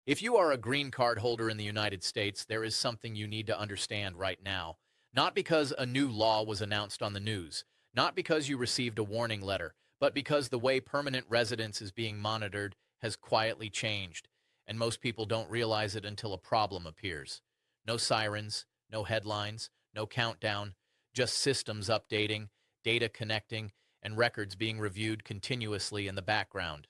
If you are a green card holder in the United States, there is something you need to understand right now. Not because a new law was announced on the news, not because you received a warning letter, but because the way permanent residence is being monitored has quietly changed, and most people don't realize it until a problem appears. No sirens, no headlines, no countdown, just systems updating, data connecting, and records being reviewed continuously in the background.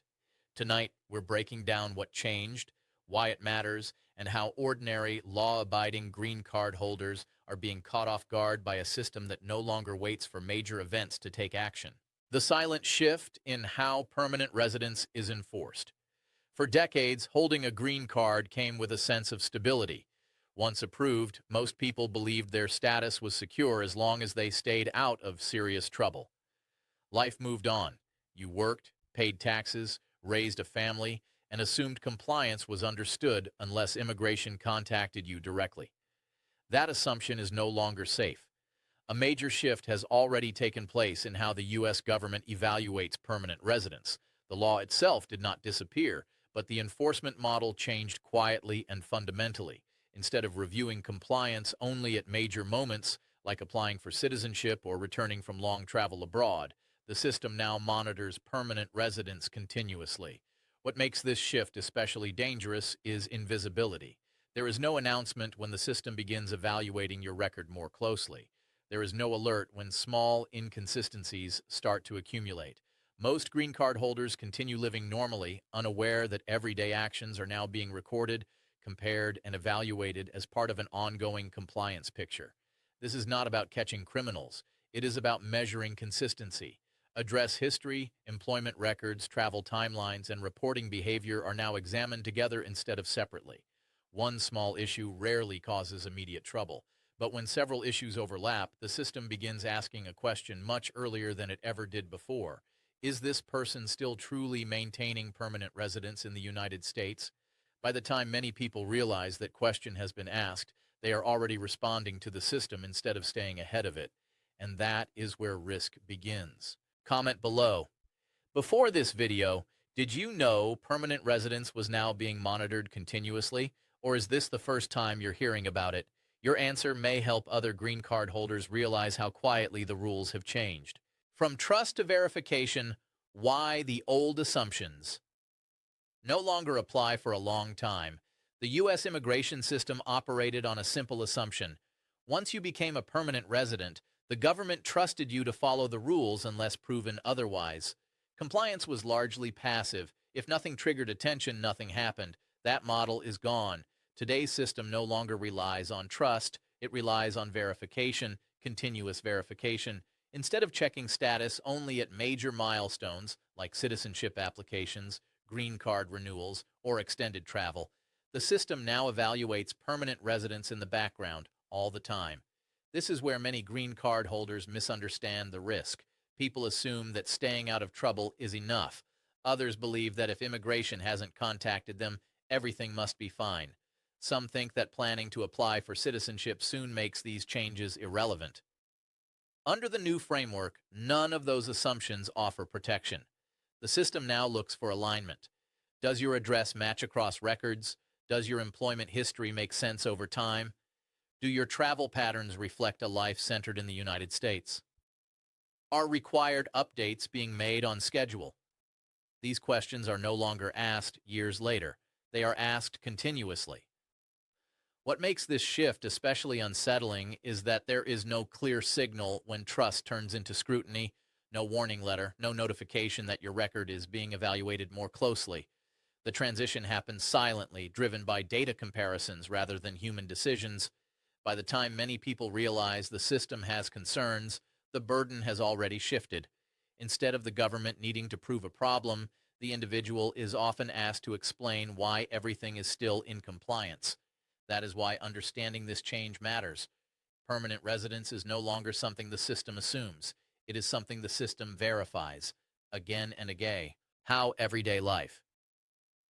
Tonight, we're breaking down what changed, why it matters, and how ordinary, law-abiding green card holders are being caught off guard by a system that no longer waits for major events to take action. The silent shift in how permanent residence is enforced. For decades, holding a green card came with a sense of stability. Once approved, most people believed their status was secure as long as they stayed out of serious trouble. Life moved on. You worked, paid taxes, raised a family, and assumed compliance was understood unless immigration contacted you directly. That assumption is no longer safe. A major shift has already taken place in how the U.S. government evaluates permanent residents. The law itself did not disappear, but the enforcement model changed quietly and fundamentally. Instead of reviewing compliance only at major moments, like applying for citizenship or returning from long travel abroad, the system now monitors permanent residents continuously. What makes this shift especially dangerous is invisibility. There is no announcement when the system begins evaluating your record more closely. There is no alert when small inconsistencies start to accumulate. Most green card holders continue living normally, unaware that everyday actions are now being recorded, compared, and evaluated as part of an ongoing compliance picture. This is not about catching criminals. It is about measuring consistency. Address history, employment records, travel timelines, and reporting behavior are now examined together instead of separately. One small issue rarely causes immediate trouble, but when several issues overlap, the system begins asking a question much earlier than it ever did before. Is this person still truly maintaining permanent residence in the United States? By the time many people realize that question has been asked, they are already responding to the system instead of staying ahead of it. And that is where risk begins. Comment below. Before this video, did you know permanent residence was now being monitored continuously? Or is this the first time you're hearing about it? Your answer may help other green card holders realize how quietly the rules have changed. From trust to verification, why the old assumptions no longer apply for a long time. The U.S. immigration system operated on a simple assumption. Once you became a permanent resident, the government trusted you to follow the rules unless proven otherwise. Compliance was largely passive. If nothing triggered attention, nothing happened. That model is gone. Today's system no longer relies on trust. It relies on verification, continuous verification. Instead of checking status only at major milestones like citizenship applications, green card renewals, or extended travel, the system now evaluates permanent residence in the background all the time. This is where many green card holders misunderstand the risk. People assume that staying out of trouble is enough. Others believe that if immigration hasn't contacted them, everything must be fine. Some think that planning to apply for citizenship soon makes these changes irrelevant. Under the new framework, none of those assumptions offer protection. The system now looks for alignment. Does your address match across records? Does your employment history make sense over time? Do your travel patterns reflect a life centered in the United States? Are required updates being made on schedule? These questions are no longer asked years later. They are asked continuously. What makes this shift especially unsettling is that there is no clear signal when trust turns into scrutiny, no warning letter, no notification that your record is being evaluated more closely. The transition happens silently, driven by data comparisons rather than human decisions. By the time many people realize the system has concerns, the burden has already shifted. Instead of the government needing to prove a problem, the individual is often asked to explain why everything is still in compliance. That is why understanding this change matters. Permanent residence is no longer something the system assumes. It is something the system verifies, again and again. How everyday life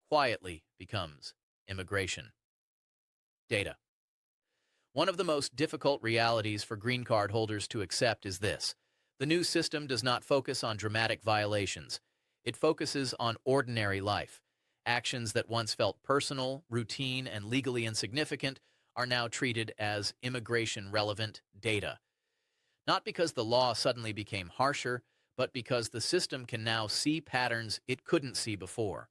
quietly becomes immigration. Data. One of the most difficult realities for green card holders to accept is this. The new system does not focus on dramatic violations. It focuses on ordinary life. Actions that once felt personal, routine, and legally insignificant are now treated as immigration-relevant data. Not because the law suddenly became harsher, but because the system can now see patterns it couldn't see before.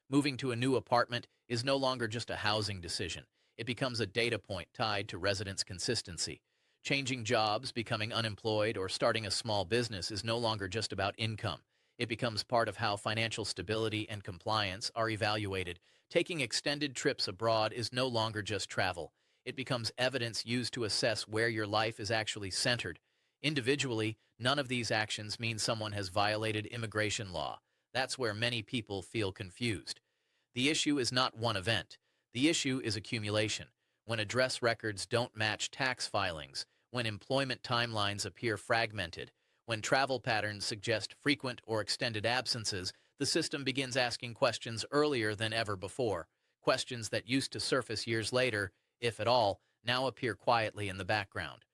Moving to a new apartment is no longer just a housing decision. It becomes a data point tied to residence consistency. Changing jobs, becoming unemployed, or starting a small business is no longer just about income. It becomes part of how financial stability and compliance are evaluated. Taking extended trips abroad is no longer just travel. It becomes evidence used to assess where your life is actually centered. Individually, none of these actions mean someone has violated immigration law. That's where many people feel confused. The issue is not one event. The issue is accumulation. When address records don't match tax filings, when employment timelines appear fragmented, when travel patterns suggest frequent or extended absences, the system begins asking questions earlier than ever before. Questions that used to surface years later, if at all, now appear quietly in the background.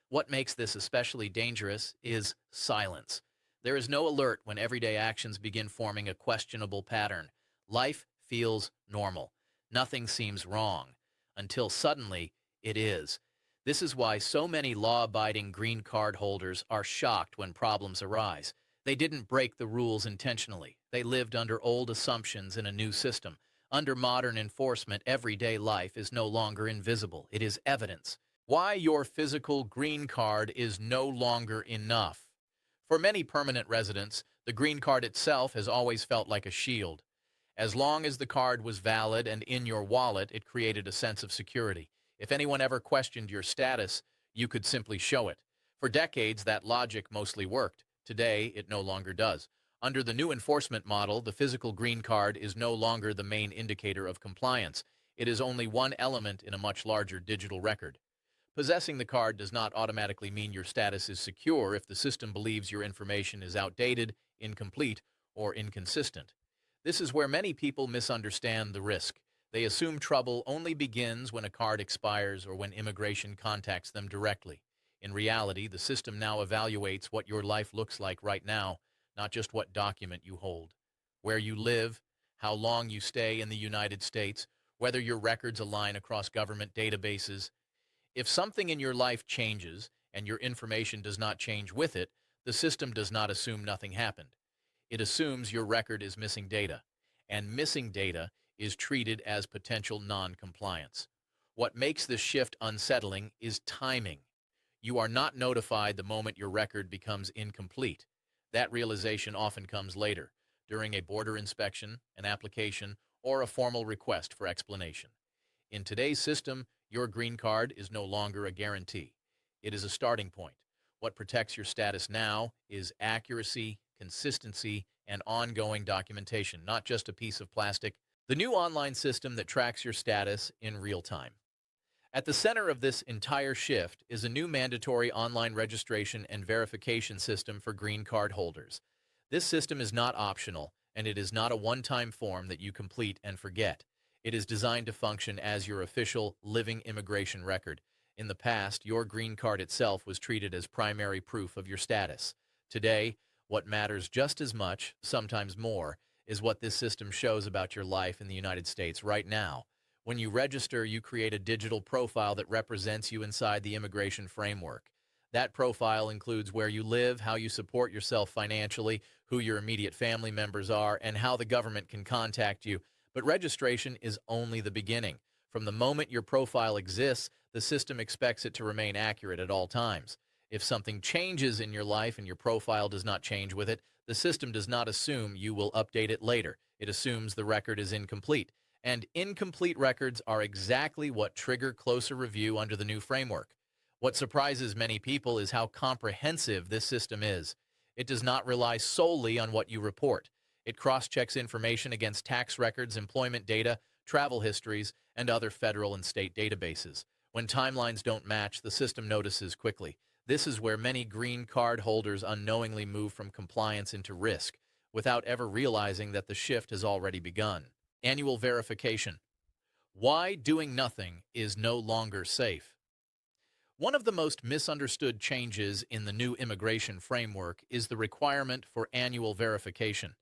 What makes this especially dangerous is silence. There is no alert when everyday actions begin forming a questionable pattern. Life feels normal. Nothing seems wrong. Until suddenly, it is. This is why so many law-abiding green card holders are shocked when problems arise. They didn't break the rules intentionally. They lived under old assumptions in a new system. Under modern enforcement, everyday life is no longer invisible. It is evidence. Why your physical green card is no longer enough. For many permanent residents, the green card itself has always felt like a shield. As long as the card was valid and in your wallet, it created a sense of security. If anyone ever questioned your status, you could simply show it. For decades, that logic mostly worked. Today, it no longer does. Under the new enforcement model, the physical green card is no longer the main indicator of compliance. It is only one element in a much larger digital record. Possessing the card does not automatically mean your status is secure if the system believes your information is outdated, incomplete, or inconsistent. This is where many people misunderstand the risk. They assume trouble only begins when a card expires or when immigration contacts them directly. In reality, the system now evaluates what your life looks like right now, not just what document you hold. Where you live, how long you stay in the United States, whether your records align across government databases. If something in your life changes and your information does not change with it, the system does not assume nothing happened. It assumes your record is missing data, and missing data is treated as potential non-compliance. What makes this shift unsettling is timing. You are not notified the moment your record becomes incomplete. That realization often comes later, during a border inspection, an application, or a formal request for explanation. In today's system, your green card is no longer a guarantee. It is a starting point. What protects your status now is accuracy, consistency, and ongoing documentation, not just a piece of plastic. The new online system that tracks your status in real time. At the center of this entire shift is a new mandatory online registration and verification system for green card holders. This system is not optional, and it is not a one-time form that you complete and forget. It is designed to function as your official living immigration record. In the past, your green card itself was treated as primary proof of your status. Today, what matters just as much, sometimes more, is what this system shows about your life in the United States right now. When you register, you create a digital profile that represents you inside the immigration framework. That profile includes where you live, how you support yourself financially, who your immediate family members are, and how the government can contact you. But registration is only the beginning. From the moment your profile exists, the system expects it to remain accurate at all times. If something changes in your life and your profile does not change with it, the system does not assume you will update it later. It assumes the record is incomplete. And incomplete records are exactly what trigger closer review under the new framework. What surprises many people is how comprehensive this system is. It does not rely solely on what you report. It cross-checks information against tax records, employment data, travel histories, and other federal and state databases. When timelines don't match, the system notices quickly. This is where many green card holders unknowingly move from compliance into risk, without ever realizing that the shift has already begun. Annual verification. Why doing nothing is no longer safe. One of the most misunderstood changes in the new immigration framework is the requirement for annual verification.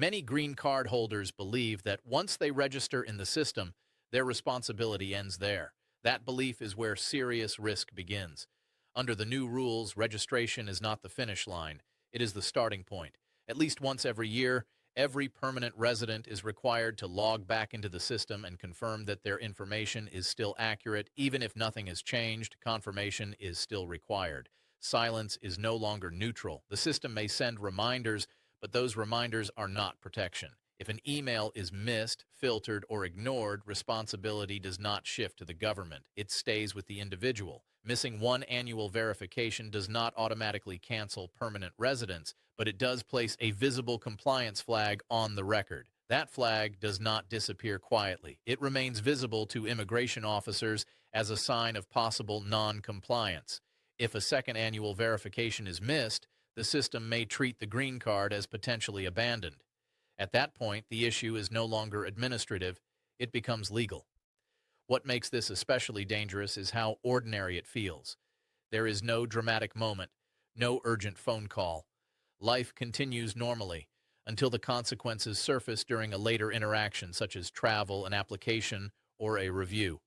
Many green card holders believe that once they register in the system, their responsibility ends there. That belief is where serious risk begins. Under the new rules, registration is not the finish line, it is the starting point. At least once every year, every permanent resident is required to log back into the system and confirm that their information is still accurate. Even if nothing has changed, confirmation is still required. Silence is no longer neutral. The system may send reminders, but those reminders are not protection. If an email is missed, filtered, or ignored, responsibility does not shift to the government. It stays with the individual. Missing one annual verification does not automatically cancel permanent residence, but it does place a visible compliance flag on the record. That flag does not disappear quietly. It remains visible to immigration officers as a sign of possible non-compliance. If a second annual verification is missed, the system may treat the green card as potentially abandoned. At that point, the issue is no longer administrative, it becomes legal. What makes this especially dangerous is how ordinary it feels. There is no dramatic moment, no urgent phone call. Life continues normally until the consequences surface during a later interaction, such as travel, an application, or a review.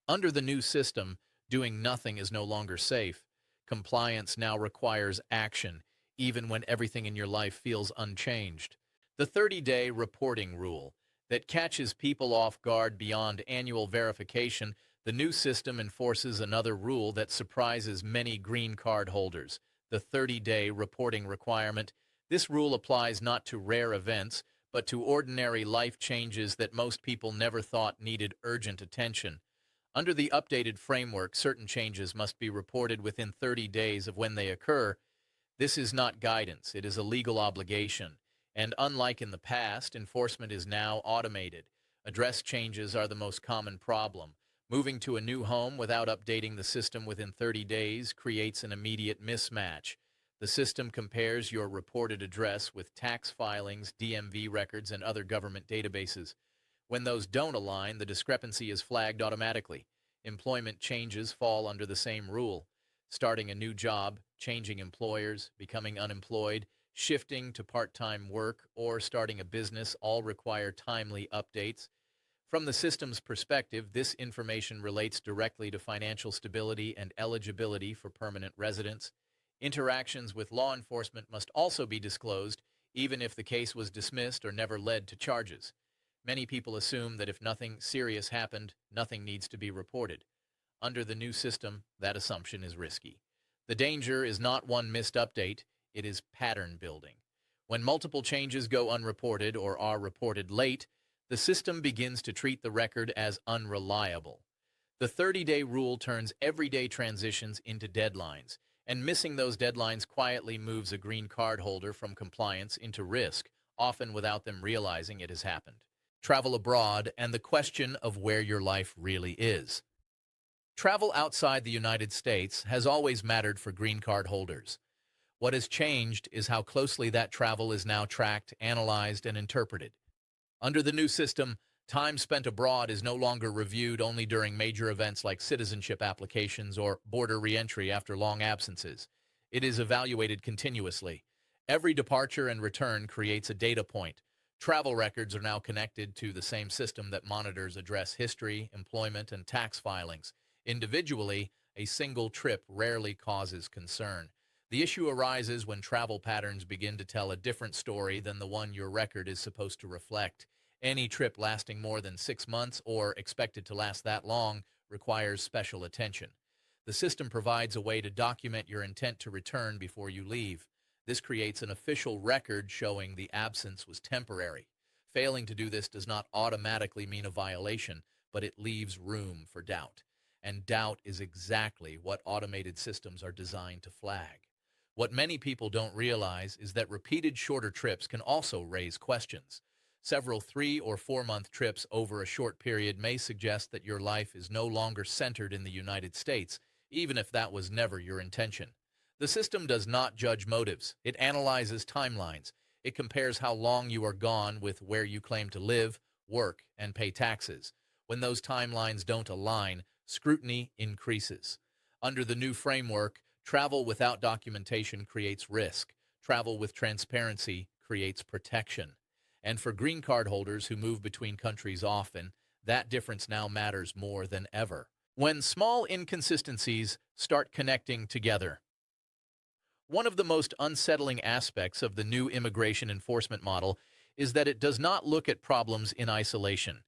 Under the new system, doing nothing is no longer safe. Compliance now requires action, even when everything in your life feels unchanged. The 30-day reporting rule that catches people off guard beyond annual verification. The new system enforces another rule that surprises many green card holders, the 30-day reporting requirement. This rule applies not to rare events, but to ordinary life changes that most people never thought needed urgent attention. Under the updated framework, certain changes must be reported within 30 days of when they occur. This is not guidance, it is a legal obligation. And unlike in the past, enforcement is now automated. Address changes are the most common problem. Moving to a new home without updating the system within 30 days creates an immediate mismatch. The system compares your reported address with tax filings, DMV records, and other government databases. When those don't align, the discrepancy is flagged automatically. Employment changes fall under the same rule. Starting a new job, changing employers, becoming unemployed, shifting to part-time work, or starting a business all require timely updates. From the system's perspective, this information relates directly to financial stability and eligibility for permanent residence. Interactions with law enforcement must also be disclosed, even if the case was dismissed or never led to charges. Many people assume that if nothing serious happened, nothing needs to be reported. Under the new system, that assumption is risky. The danger is not one missed update, it is pattern building. When multiple changes go unreported or are reported late, the system begins to treat the record as unreliable. The 30-day rule turns everyday transitions into deadlines, and missing those deadlines quietly moves a green card holder from compliance into risk, often without them realizing it has happened. Travel abroad and the question of where your life really is. Travel outside the United States has always mattered for green card holders. What has changed is how closely that travel is now tracked, analyzed, and interpreted. Under the new system, time spent abroad is no longer reviewed only during major events like citizenship applications or border reentry after long absences. It is evaluated continuously. Every departure and return creates a data point. Travel records are now connected to the same system that monitors address history, employment, and tax filings. Individually, a single trip rarely causes concern. The issue arises when travel patterns begin to tell a different story than the one your record is supposed to reflect. Any trip lasting more than 6 months or expected to last that long requires special attention. The system provides a way to document your intent to return before you leave. This creates an official record showing the absence was temporary. Failing to do this does not automatically mean a violation, but it leaves room for doubt. And doubt is exactly what automated systems are designed to flag. What many people don't realize is that repeated shorter trips can also raise questions. Several 3 or 4 month trips over a short period may suggest that your life is no longer centered in the United States, even if that was never your intention. The system does not judge motives. It analyzes timelines. It compares how long you are gone with where you claim to live, work, and pay taxes. When those timelines don't align, scrutiny increases. Under the new framework, travel without documentation creates risk. Travel with transparency creates protection. And for green card holders who move between countries often, that difference now matters more than ever. When small inconsistencies start connecting together, one of the most unsettling aspects of the new immigration enforcement model is that it does not look at problems in isolation.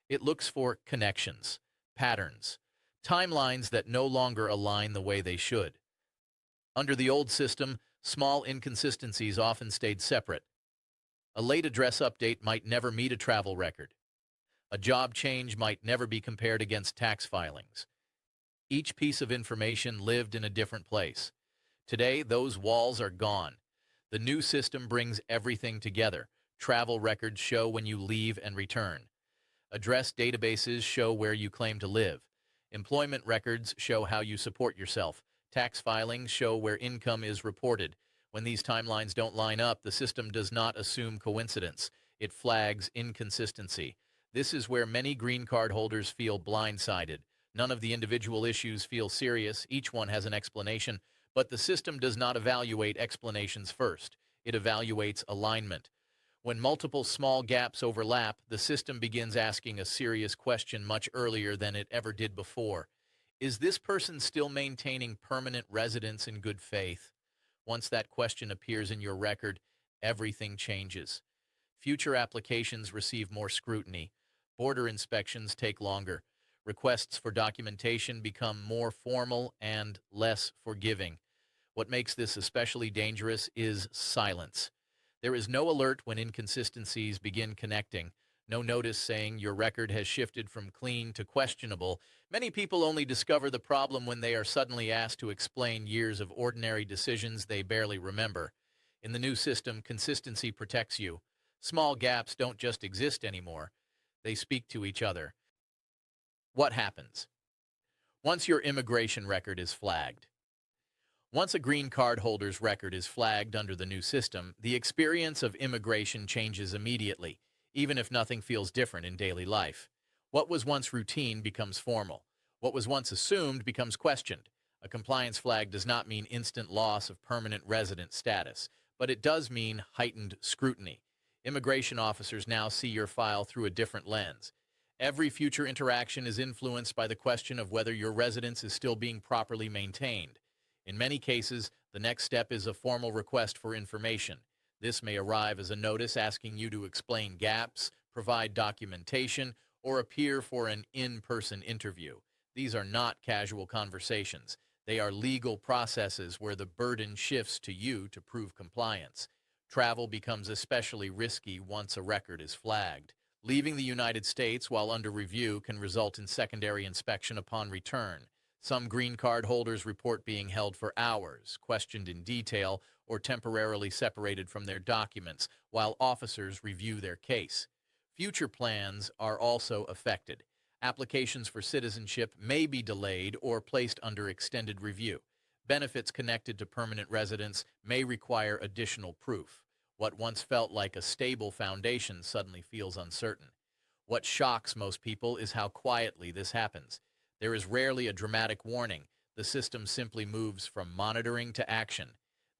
It looks for connections, patterns, timelines that no longer align the way they should. Under the old system, small inconsistencies often stayed separate. A late address update might never meet a travel record. A job change might never be compared against tax filings. Each piece of information lived in a different place. Today, those walls are gone. The new system brings everything together. Travel records show when you leave and return. Address databases show where you claim to live. Employment records show how you support yourself. Tax filings show where income is reported. When these timelines don't line up, the system does not assume coincidence. It flags inconsistency. This is where many green card holders feel blindsided. None of the individual issues feel serious. Each one has an explanation, but the system does not evaluate explanations first. It evaluates alignment. When multiple small gaps overlap, the system begins asking a serious question much earlier than it ever did before. Is this person still maintaining permanent residence in good faith? Once that question appears in your record, everything changes. Future applications receive more scrutiny. Border inspections take longer. Requests for documentation become more formal and less forgiving. What makes this especially dangerous is silence. There is no alert when inconsistencies begin connecting, no notice saying your record has shifted from clean to questionable. Many people only discover the problem when they are suddenly asked to explain years of ordinary decisions they barely remember. In the new system, consistency protects you. Small gaps don't just exist anymore. They speak to each other. What happens? Once your immigration record is flagged. Once a green card holder's record is flagged under the new system, the experience of immigration changes immediately, even if nothing feels different in daily life. What was once routine becomes formal. What was once assumed becomes questioned. A compliance flag does not mean instant loss of permanent resident status, but it does mean heightened scrutiny. Immigration officers now see your file through a different lens. Every future interaction is influenced by the question of whether your residence is still being properly maintained. In many cases, the next step is a formal request for information. This may arrive as a notice asking you to explain gaps, provide documentation, or appear for an in-person interview. These are not casual conversations. They are legal processes where the burden shifts to you to prove compliance. Travel becomes especially risky once a record is flagged. Leaving the United States while under review can result in secondary inspection upon return. Some green card holders report being held for hours, questioned in detail, or temporarily separated from their documents while officers review their case. Future plans are also affected. Applications for citizenship may be delayed or placed under extended review. Benefits connected to permanent residence may require additional proof. What once felt like a stable foundation suddenly feels uncertain. What shocks most people is how quietly this happens. There is rarely a dramatic warning. The system simply moves from monitoring to action.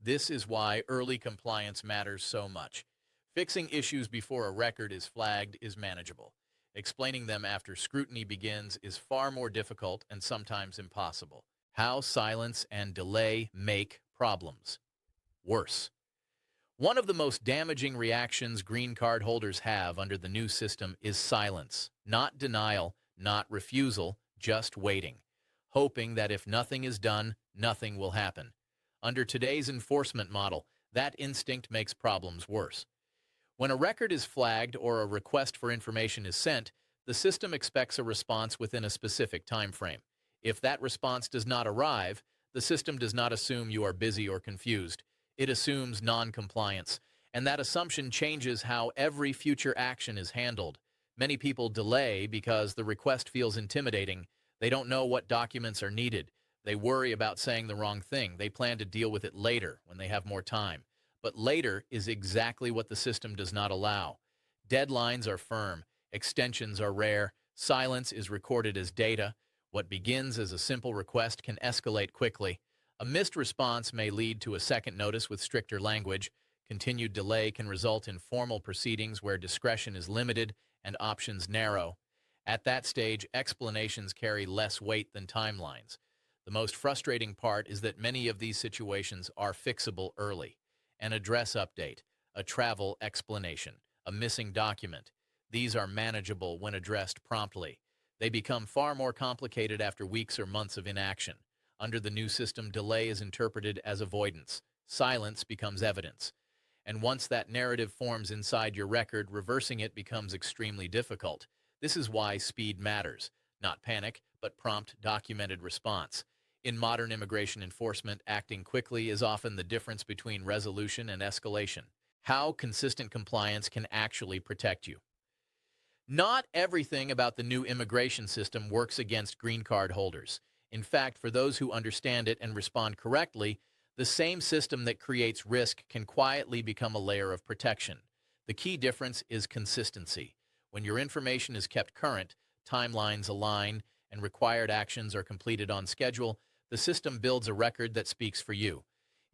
This is why early compliance matters so much. Fixing issues before a record is flagged is manageable. Explaining them after scrutiny begins is far more difficult and sometimes impossible. How silence and delay make problems worse. One of the most damaging reactions green card holders have under the new system is silence, not denial, not refusal, just waiting, hoping that if nothing is done, nothing will happen. Under today's enforcement model, that instinct makes problems worse. When a record is flagged or a request for information is sent, the system expects a response within a specific time frame. If that response does not arrive, the system does not assume you are busy or confused. It assumes non-compliance, and that assumption changes how every future action is handled. Many people delay because the request feels intimidating. They don't know what documents are needed. They worry about saying the wrong thing. They plan to deal with it later when they have more time. But later is exactly what the system does not allow. Deadlines are firm. Extensions are rare. Silence is recorded as data. What begins as a simple request can escalate quickly. A missed response may lead to a second notice with stricter language. Continued delay can result in formal proceedings where discretion is limited and options narrow. At that stage, explanations carry less weight than timelines. The most frustrating part is that many of these situations are fixable early. An address update, a travel explanation, a missing document. These are manageable when addressed promptly. They become far more complicated after weeks or months of inaction. Under the new system, delay is interpreted as avoidance. Silence becomes evidence. And once that narrative forms inside your record, reversing it becomes extremely difficult. This is why speed matters. Not panic, but prompt, documented response. In modern immigration enforcement, acting quickly is often the difference between resolution and escalation. How consistent compliance can actually protect you. Not everything about the new immigration system works against green card holders. In fact, for those who understand it and respond correctly, the same system that creates risk can quietly become a layer of protection. The key difference is consistency. When your information is kept current, timelines align, and required actions are completed on schedule, the system builds a record that speaks for you.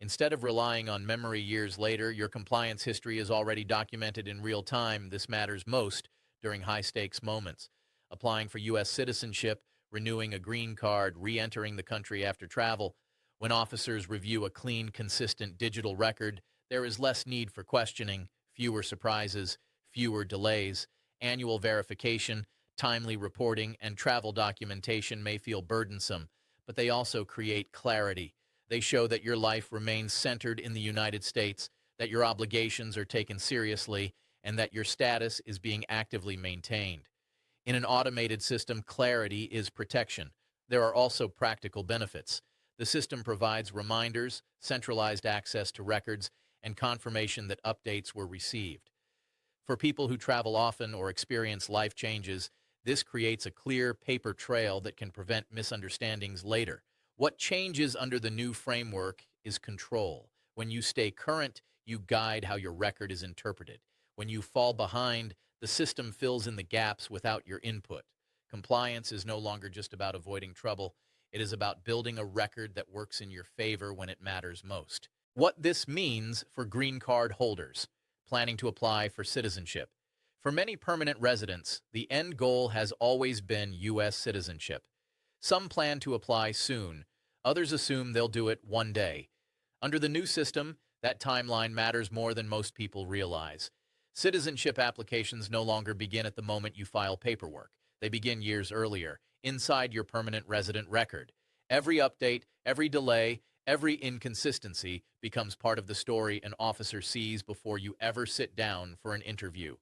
Instead of relying on memory years later, your compliance history is already documented in real time. This matters most during high-stakes moments. Applying for U.S. citizenship, renewing a green card, re-entering the country after travel. When officers review a clean, consistent digital record, there is less need for questioning, fewer surprises, fewer delays. Annual verification, timely reporting, and travel documentation may feel burdensome, but they also create clarity. They show that your life remains centered in the United States, that your obligations are taken seriously, and that your status is being actively maintained. In an automated system, clarity is protection. There are also practical benefits. The system provides reminders, centralized access to records, and confirmation that updates were received. For people who travel often or experience life changes, this creates a clear paper trail that can prevent misunderstandings later. What changes under the new framework is control. When you stay current, you guide how your record is interpreted. When you fall behind, the system fills in the gaps without your input. Compliance is no longer just about avoiding trouble. It is about building a record that works in your favor when it matters most. What this means for green card holders planning to apply for citizenship. For many permanent residents, the end goal has always been U.S. citizenship. Some plan to apply soon. Others assume they'll do it one day. Under the new system, that timeline matters more than most people realize. Citizenship applications no longer begin at the moment you file paperwork. They begin years earlier, inside your permanent resident record. Every update, every delay, every inconsistency becomes part of the story an officer sees before you ever sit down for an interview.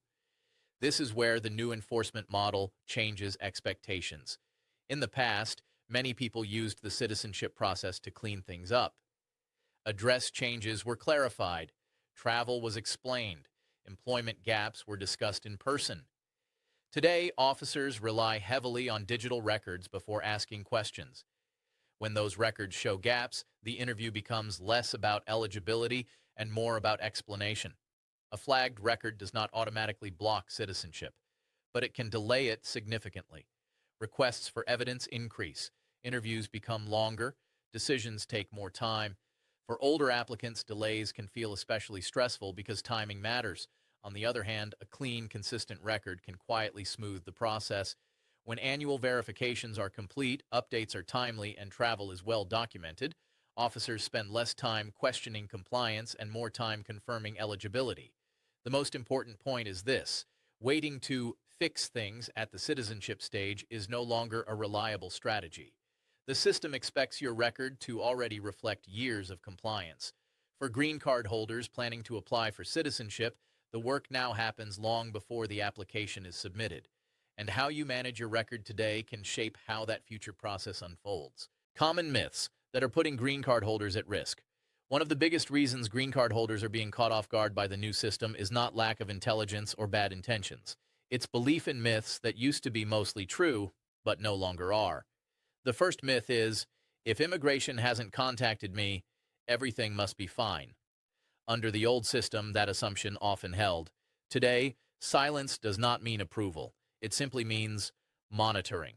This is where the new enforcement model changes expectations. In the past, many people used the citizenship process to clean things up. Address changes were clarified. Travel was explained. Employment gaps were discussed in person. Today, officers rely heavily on digital records before asking questions. When those records show gaps, the interview becomes less about eligibility and more about explanation. A flagged record does not automatically block citizenship, but it can delay it significantly. Requests for evidence increase. Interviews become longer. Decisions take more time. For older applicants, delays can feel especially stressful because timing matters. On the other hand, a clean, consistent record can quietly smooth the process. When annual verifications are complete, updates are timely, and travel is well documented, officers spend less time questioning compliance and more time confirming eligibility. The most important point is this: waiting to fix things at the citizenship stage is no longer a reliable strategy. The system expects your record to already reflect years of compliance. For green card holders planning to apply for citizenship, the work now happens long before the application is submitted. And how you manage your record today can shape how that future process unfolds. Common myths that are putting green card holders at risk. One of the biggest reasons green card holders are being caught off guard by the new system is not lack of intelligence or bad intentions. It's belief in myths that used to be mostly true, but no longer are. The first myth is, if immigration hasn't contacted me, everything must be fine. Under the old system, that assumption often held. Today, silence does not mean approval. It simply means monitoring.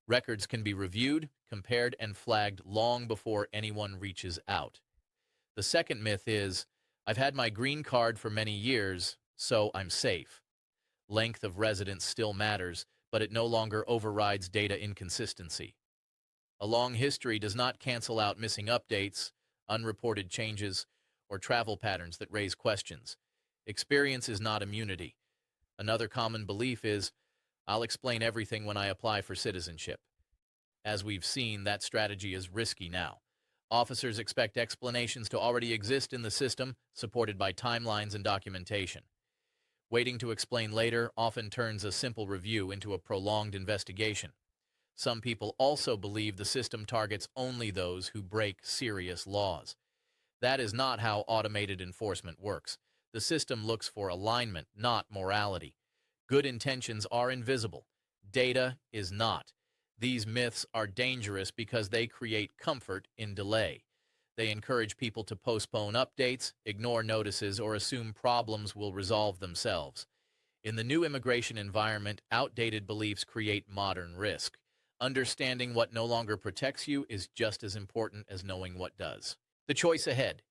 Records can be reviewed, compared, and flagged long before anyone reaches out. The second myth is, I've had my green card for many years, so I'm safe. Length of residence still matters, but it no longer overrides data inconsistency. A long history does not cancel out missing updates, unreported changes, or travel patterns that raise questions. Experience is not immunity. Another common belief is, I'll explain everything when I apply for citizenship. As we've seen, that strategy is risky now. Officers expect explanations to already exist in the system, supported by timelines and documentation. Waiting to explain later often turns a simple review into a prolonged investigation. Some people also believe the system targets only those who break serious laws. That is not how automated enforcement works. The system looks for alignment, not morality. Good intentions are invisible. Data is not. These myths are dangerous because they create comfort in delay. They encourage people to postpone updates, ignore notices, or assume problems will resolve themselves. In the new immigration environment, outdated beliefs create modern risk. Understanding what no longer protects you is just as important as knowing what does. The choice ahead.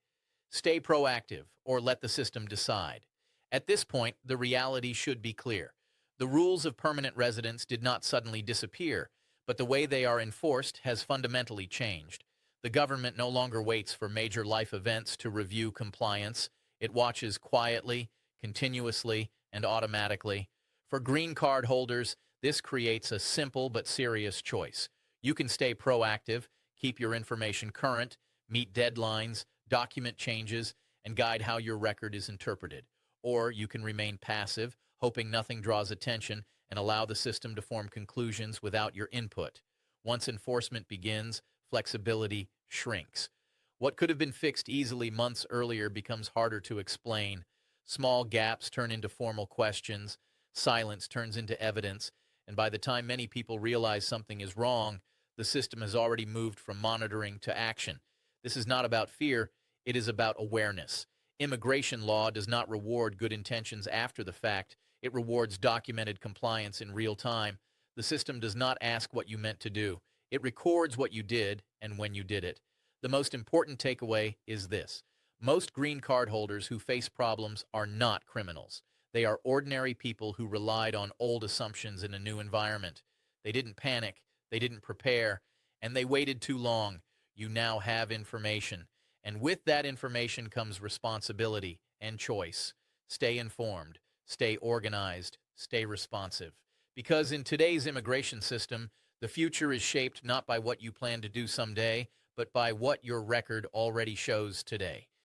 Stay proactive or let the system decide. At this point, the reality should be clear. The rules of permanent residence did not suddenly disappear, but the way they are enforced has fundamentally changed. The government no longer waits for major life events to review compliance. It watches quietly, continuously, and automatically. For green card holders, this creates a simple but serious choice. You can stay proactive, keep your information current, meet deadlines, document changes, and guide how your record is interpreted. Or you can remain passive, hoping nothing draws attention, and allow the system to form conclusions without your input. Once enforcement begins, flexibility shrinks. What could have been fixed easily months earlier becomes harder to explain. Small gaps turn into formal questions, silence turns into evidence, and by the time many people realize something is wrong, the system has already moved from monitoring to action. This is not about fear, it is about awareness. Immigration law does not reward good intentions after the fact. It rewards documented compliance in real time. The system does not ask what you meant to do. It records what you did and when you did it. The most important takeaway is this. Most green card holders who face problems are not criminals. They are ordinary people who relied on old assumptions in a new environment. They didn't panic, they didn't prepare, and they waited too long. You now have information. And with that information comes responsibility and choice. Stay informed, stay organized, stay responsive. Because in today's immigration system, the future is shaped not by what you plan to do someday, but by what your record already shows today.